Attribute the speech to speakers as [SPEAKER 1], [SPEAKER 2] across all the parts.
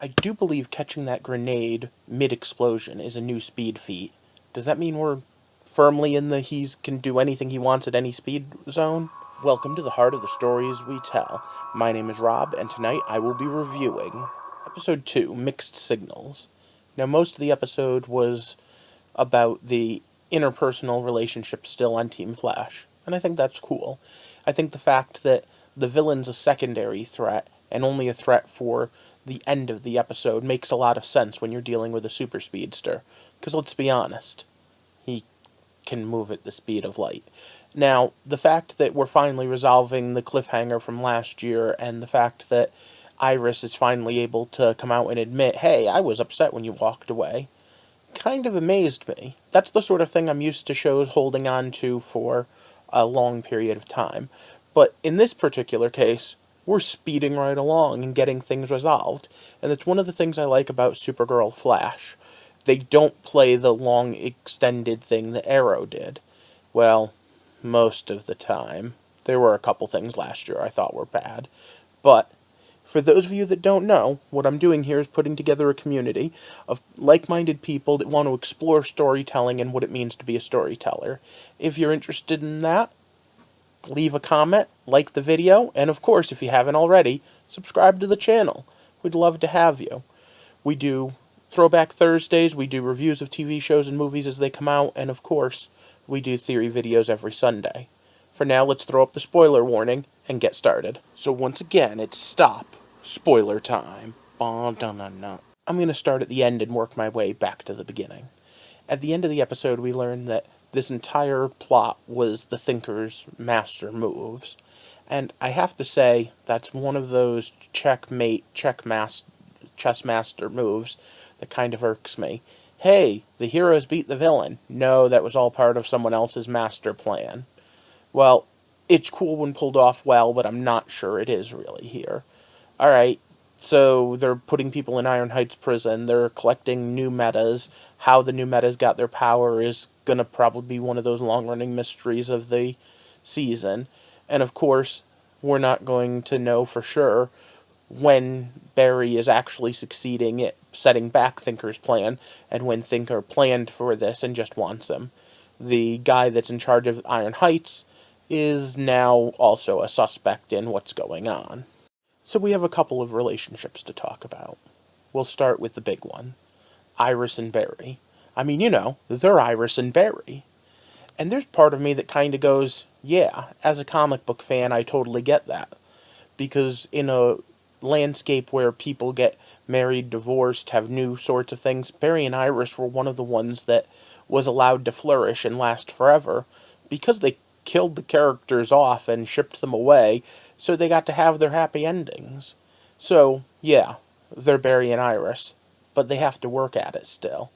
[SPEAKER 1] I do believe catching that grenade mid-explosion is a new speed feat. Does that mean we're firmly in the he can do anything he wants at any speed zone? Welcome to the heart of the stories we tell. My name is Rob, and tonight I will be reviewing Episode 2, Mixed Signals. Now, most of the episode was about the interpersonal relationship still on Team Flash, and I think that's cool. I think the fact that the villain's a secondary threat and only a threat for the end of the episode makes a lot of sense when you're dealing with a super speedster, because let's be honest, he can move at the speed of light. Now, the fact that we're finally resolving the cliffhanger from last year, and the fact that Iris is finally able to come out and admit, hey, I was upset when you walked away, kind of amazed me. That's the sort of thing I'm used to shows holding on to for a long period of time. But in this particular case, we're speeding right along and getting things resolved. And that's one of the things I like about Supergirl Flash. They don't play the long extended thing that Arrow did. Well, most of the time. There were a couple things last year I thought were bad. But for those of you that don't know, what I'm doing here is putting together a community of like-minded people that want to explore storytelling and what it means to be a storyteller. If you're interested in that, leave a comment, like the video, and of course, if you haven't already, subscribe to the channel. We'd love to have you. We do Throwback Thursdays, we do reviews of TV shows and movies as they come out, and of course, we do theory videos every Sunday. For now, let's throw up the spoiler warning and get started. So once again, it's stop. Spoiler time. I'm going to start at the end and work my way back to the beginning. At the end of the episode, we learn that this entire plot was the Thinker's master moves. And I have to say, that's one of those checkmate, chess master moves that kind of irks me. Hey, the heroes beat the villain. No, that was all part of someone else's master plan. Well, it's cool when pulled off well, but I'm not sure it is really here. Alright, so they're putting people in Iron Heights prison, they're collecting new metas. How the new metas got their power is gonna probably be one of those long-running mysteries of the season. And of course, we're not going to know for sure when Barry is actually succeeding at setting back Thinker's plan, and when Thinker planned for this and just wants him. The guy that's in charge of Iron Heights is now also a suspect in what's going on. So we have a couple of relationships to talk about. We'll start with the big one. Iris and Barry. I mean, they're Iris and Barry. And there's part of me that kind of goes, yeah, as a comic book fan, I totally get that. Because in a landscape where people get married, divorced, have new sorts of things, Barry and Iris were one of the ones that was allowed to flourish and last forever because they killed the characters off and shipped them away, so they got to have their happy endings. So, yeah, they're Barry and Iris, but they have to work at it still.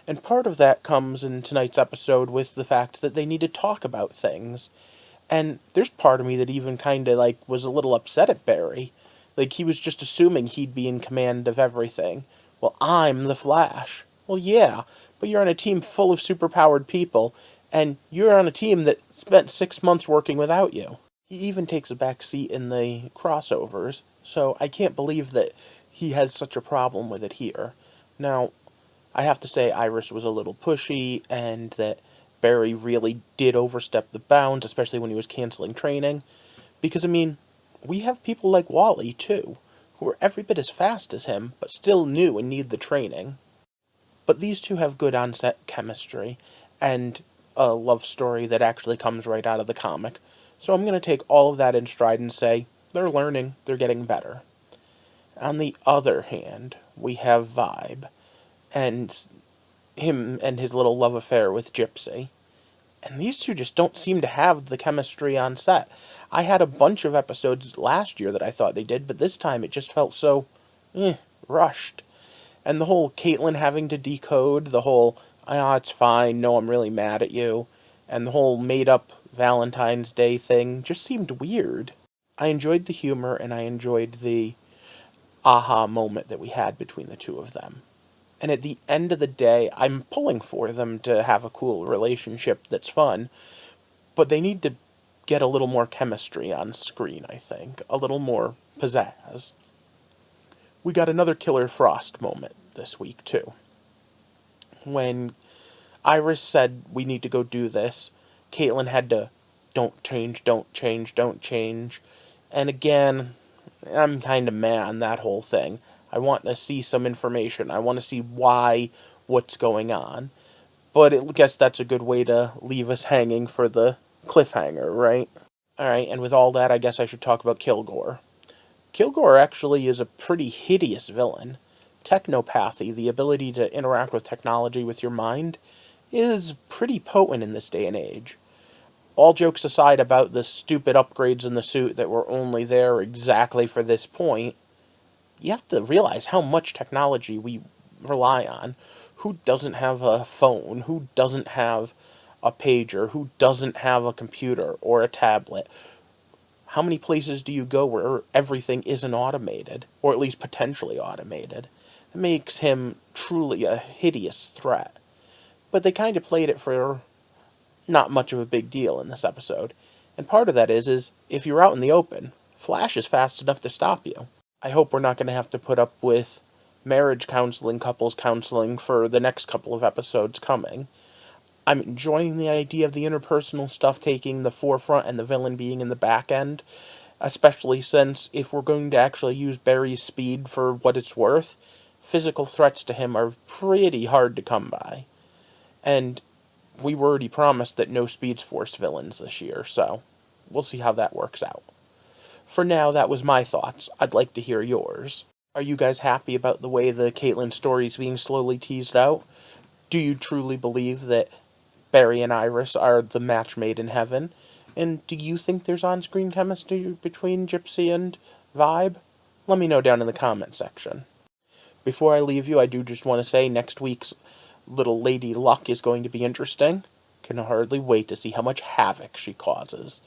[SPEAKER 1] And part of that comes in tonight's episode with the fact that they need to talk about things. And there's part of me that even kind of, was a little upset at Barry. He was just assuming he'd be in command of everything. Well, I'm the Flash. Well, yeah, but you're on a team full of superpowered people, and you're on a team that spent 6 months working without you. He even takes a back seat in the crossovers, so I can't believe that he has such a problem with it here. Now, I have to say Iris was a little pushy, and that Barry really did overstep the bounds, especially when he was canceling training. Because, we have people like Wally, too, who are every bit as fast as him, but still new and need the training. But these two have good on-set chemistry, and a love story that actually comes right out of the comic. So I'm going to take all of that in stride and say, they're learning, they're getting better. On the other hand, we have Vibe, and him and his little love affair with Gypsy. And these two just don't seem to have the chemistry on set. I had a bunch of episodes last year that I thought they did, but this time it just felt so, rushed. And the whole Caitlin having to decode, the whole, it's fine, no, I'm really mad at you, and the whole made-up Valentine's Day thing just seemed weird. I enjoyed the humor, and I enjoyed the aha moment that we had between the two of them. And at the end of the day, I'm pulling for them to have a cool relationship that's fun, but they need to get a little more chemistry on screen, I think. A little more pizzazz. We got another Killer Frost moment this week, too. When Iris said, we need to go do this, Caitlin had to, don't change, don't change, don't change. And again, I'm kind of mad on that whole thing. I want to see some information. I want to see why, what's going on. But I guess that's a good way to leave us hanging for the cliffhanger, right? Alright, and with all that, I guess I should talk about Kilgore. Kilgore actually is a pretty hideous villain. Technopathy, the ability to interact with technology with your mind, is pretty potent in this day and age. All jokes aside about the stupid upgrades in the suit that were only there exactly for this point, you have to realize how much technology we rely on. Who doesn't have a phone? Who doesn't have a pager? Who doesn't have a computer or a tablet? How many places do you go where everything isn't automated, or at least potentially automated? That makes him truly a hideous threat. But they kind of played it for not much of a big deal in this episode. And part of that is if you're out in the open, Flash is fast enough to stop you. I hope we're not going to have to put up with marriage counseling, couples counseling for the next couple of episodes coming. I'm enjoying the idea of the interpersonal stuff taking the forefront and the villain being in the back end, especially since if we're going to actually use Barry's speed for what it's worth, physical threats to him are pretty hard to come by. And we were already promised that no Speed Force villains this year, so we'll see how that works out. For now, that was my thoughts. I'd like to hear yours. Are you guys happy about the way the Caitlin story is being slowly teased out? Do you truly believe that Barry and Iris are the match made in heaven? And do you think there's on-screen chemistry between Gypsy and Vibe? Let me know down in the comment section. Before I leave you, I do just want to say next week's little Lady Luck is going to be interesting. Can hardly wait to see how much havoc she causes.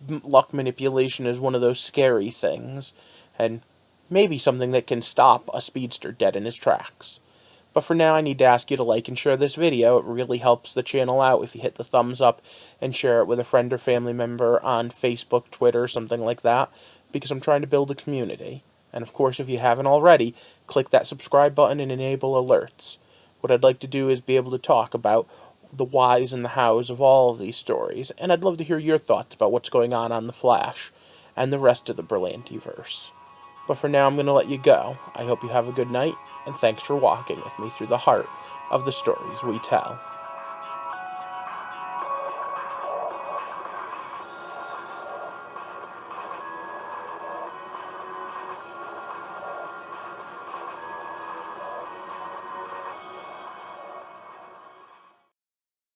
[SPEAKER 1] Luck manipulation is one of those scary things, and maybe something that can stop a speedster dead in his tracks. But for now, I need to ask you to like and share this video. It really helps the channel out if you hit the thumbs up and share it with a friend or family member on Facebook, Twitter, something like that, because I'm trying to build a community. And of course, if you haven't already, click that subscribe button and enable alerts. What I'd like to do is be able to talk about the whys and the hows of all of these stories, and I'd love to hear your thoughts about what's going on The Flash and the rest of the Berlantiverse. But for now, I'm going to let you go. I hope you have a good night, and thanks for walking with me through the heart of the stories we tell.